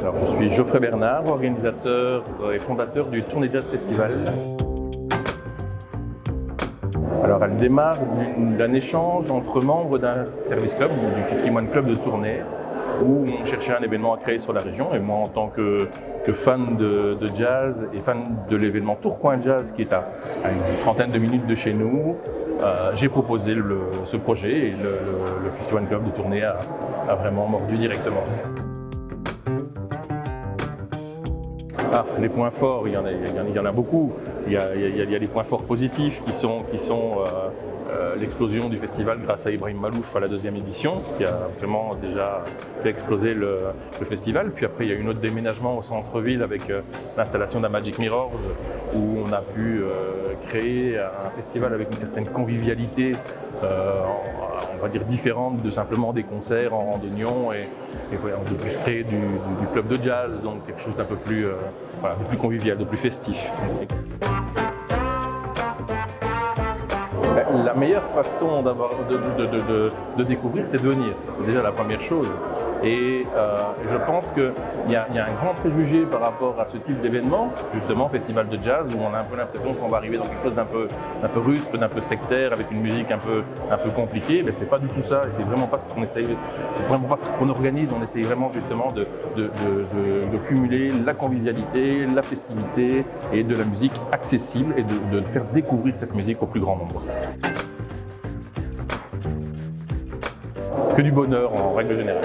Alors, je suis Geoffrey Bernard, organisateur et fondateur du Tournée Jazz Festival. Alors, elle démarre d'un échange entre membres d'un service club, du 51 Club de Tournai, où on cherchait un événement à créer sur la région. Et moi, en tant que fan de jazz et fan de l'événement Tourcoing Jazz, qui est à une trentaine de minutes de chez nous, j'ai proposé ce projet et le 51 Club de Tournai a vraiment mordu directement. Ah, les points forts, il y en a beaucoup. Il y a des points forts positifs qui sont l'explosion du festival grâce à Ibrahim Malouf à la deuxième édition, qui a vraiment déjà fait exploser le festival. Puis après, il y a eu un autre déménagement au centre-ville avec l'installation d'un Magic Mirrors, où on a pu créer un festival avec une certaine convivialité, on va dire différente de simplement des concerts en randonnion, et voilà, on a pu créer du club de jazz, donc quelque chose d'un peu plus, de plus convivial, de plus festif. La meilleure façon de découvrir, c'est de venir. Ça, c'est déjà la première chose. Et je pense qu'il y a un grand préjugé par rapport à ce type d'événement, justement, festival de jazz, où on a un peu l'impression qu'on va arriver dans quelque chose d'un peu rustre, d'un peu sectaire, avec une musique un peu compliquée. Mais c'est pas du tout ça. Et c'est vraiment pas ce qu'on essaye, c'est vraiment pas ce qu'on organise. On essaye vraiment justement de cumuler la convivialité, la festivité et de la musique accessible, et de faire découvrir cette musique au plus grand nombre. Que du bonheur en règle générale.